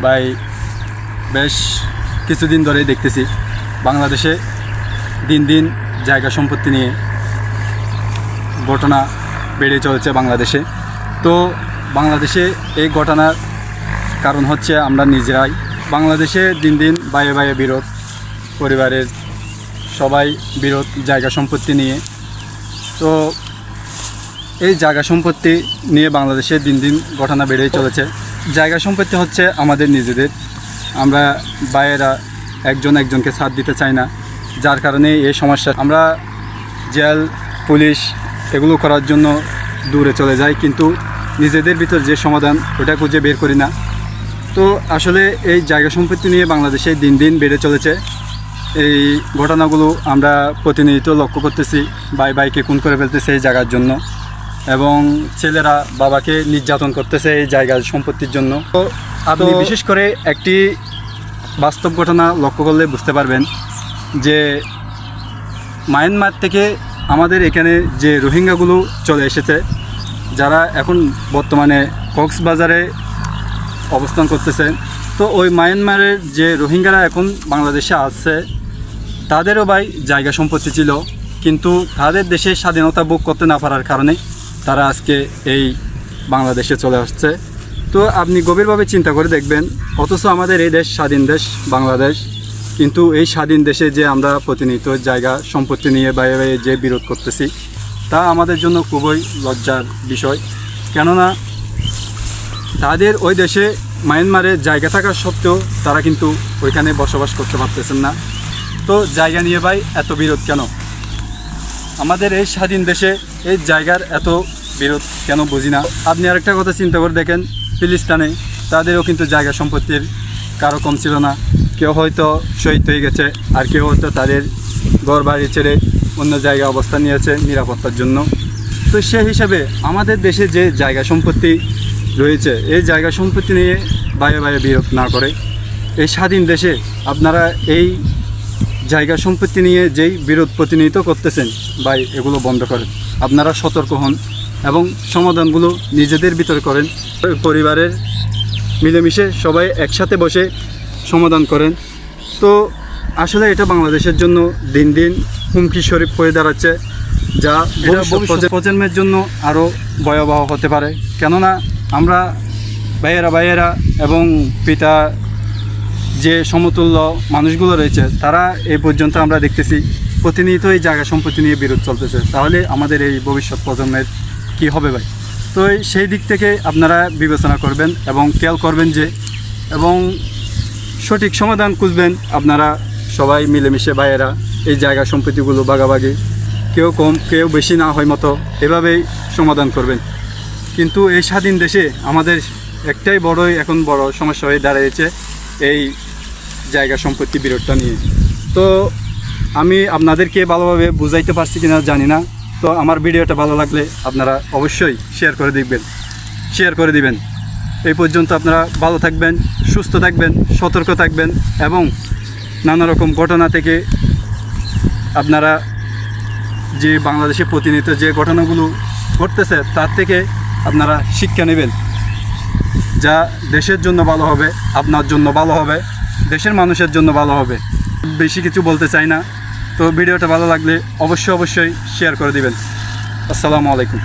ভাই বেশ কিছুদিন ধরেই দেখতেছি বাংলাদেশে দিন দিন জায়গা সম্পত্তি নিয়ে ঘটনা বেড়ে চলেছে বাংলাদেশে। তো বাংলাদেশে এই ঘটনার কারণ হচ্ছে আমরা নিজেরাই। বাংলাদেশে দিন দিন বাইরে বাইরে বিরোধ, পরিবারের সবাই বিরোধ জায়গা সম্পত্তি নিয়ে। তো এই জায়গা সম্পত্তি নিয়ে বাংলাদেশে দিন দিন ঘটনা বেড়েই চলেছে। জায়গা সম্পত্তি হচ্ছে আমাদের নিজেদের, আমরা বাইরেরা একজন একজনকে সাথ দিতে চাই না, যার কারণে এই সমস্যা। আমরা জেল পুলিশ এগুলো করার জন্য দূরে চলে যাই, কিন্তু নিজেদের ভিতর যে সমাধান ওটা খুঁজে বের করি না। তো আসলে এই জায়গা সম্পত্তি নিয়ে বাংলাদেশে দিন দিন বেড়ে চলেছে। এই ঘটনাগুলো আমরা প্রতিনিয়ত লক্ষ্য করতেছি। ভাইকে খুন করে ফেলতেছে এই জায়গার জন্য, এবং ছেলেরা বাবাকে নির্যাতন করতেছে এই জায়গার সম্পত্তির জন্য। তো আপনি বিশেষ করে একটি বাস্তব ঘটনা লক্ষ্য করলে বুঝতে পারবেন যে মায়ানমার থেকে আমাদের এখানে যে রোহিঙ্গাগুলো চলে এসেছে, যারা এখন বর্তমানে কক্সবাজারে অবস্থান করতেছে। তো ওই মায়ানমারের যে রোহিঙ্গারা এখন বাংলাদেশে আসছে, তাদেরও ভাই জায়গা সম্পত্তি ছিল, কিন্তু তাদের দেশে স্বাধীনতা ভোগ করতে না পারার কারণে তারা আজকে এই বাংলাদেশে চলে আসছে। তো আপনি গভীরভাবে চিন্তা করে দেখবেন, অথচ আমাদের এই দেশ স্বাধীন দেশ বাংলাদেশ, কিন্তু এই স্বাধীন দেশে যে আমরা প্রতিনিয়ত জায়গা সম্পত্তি নিয়ে বাইরে বাইরে যে বিরোধ করতেছি, তা আমাদের জন্য খুবই লজ্জার বিষয়। কেননা তাদের ওই দেশে মায়ানমারে জায়গা থাকা সত্ত্বেও তারা কিন্তু ওইখানে বসবাস করতে পারতেছেন না। তো জায়গা নিয়ে ভাই এত বিরোধ কেন? আমাদের এই স্বাধীন দেশে এই জায়গার এত বিরোধ কেন বুঝি না। আপনি আরেকটা কথা চিন্তা করে দেখেন, ফিলিস্তিনে তাদেরও কিন্তু জায়গা সম্পত্তির কারো কম ছিল না। কেউ হয়তো শহীদ হয়ে গেছে, আর কেউ হয়তো তাদের ঘর বাড়ি ছেড়ে অন্য জায়গায় অবস্থান নিয়েছে নিরাপত্তার জন্য। তো সে হিসাবে আমাদের দেশে যে জায়গা সম্পত্তি রয়েছে, এই জায়গা সম্পত্তি নিয়ে বাইরে বাইরে বিরোধ না করে এই স্বাধীন দেশে আপনারা এই জায়গা সম্পত্তি নিয়ে যেই বিরোধ প্রতিনিয়ত করতেছেন ভাই, এগুলো বন্ধ করেন। আপনারা সতর্ক হন এবং সমাধানগুলো নিজেদের ভিতরে করেন, পরিবারের মিলেমিশে সবাই একসাথে বসে সমাধান করেন। তো আসলে এটা বাংলাদেশের জন্য দিন দিন হুমকি স্বরূপ হয়ে দাঁড়াচ্ছে, যা ভবিষ্যৎ প্রজন্মের জন্য আরও ভয়াবহ হতে পারে। কেননা আমরা ভাইয়েরা এবং পিতা যে সমতুল্য মানুষগুলো রয়েছে, তারা এই পর্যন্ত আমরা দেখতেছি প্রতিনিয়ত এই জায়গা সম্পত্তি নিয়ে বিরোধ চলতেছে। তাহলে আমাদের এই ভবিষ্যৎ প্রজন্মের কি হবে ভাই? তো সেই দিক থেকে আপনারা বিবেচনা করবেন এবং খেয়াল করবেন যে, এবং সঠিক সমাধান খুঁজবেন। আপনারা সবাই মিলেমিশে ভাইয়েরা এই জায়গা সম্পত্তিগুলো ভাগাভাগি, কেউ কম কেউ বেশি না হয় মতো, এভাবেই সমাধান করবেন। কিন্তু এই স্বাধীন দেশে আমাদের একটাই এখন বড় সমস্যা হয়ে দাঁড়িয়েছে এই জায়গা সম্পত্তি বিরোধটা নিয়ে। তো আমি আপনাদেরকে ভালোভাবে বুঝাইতে পারছি কিনা জানি না। তো আমার ভিডিওটা ভালো লাগলে আপনারা অবশ্যই শেয়ার করে দিবেন। এই পর্যন্ত আপনারা ভালো থাকবেন, সুস্থ থাকবেন, সতর্ক থাকবেন, এবং নানা রকম ঘটনা থেকে আপনারা যে বাংলাদেশে প্রতিনিয়ত যে ঘটনাগুলো ঘটতেছে তার থেকে আপনারা শিক্ষা নেবেন, যা দেশের জন্য ভালো হবে, আপনার জন্য ভালো হবে, দেশের মানুষের জন্য ভালো হবে। বেশি কিছু বলতে চাই না। তো ভিডিওটা ভালো লাগলে অবশ্যই শেয়ার করে দিবেন। আসসালামু আলাইকুম।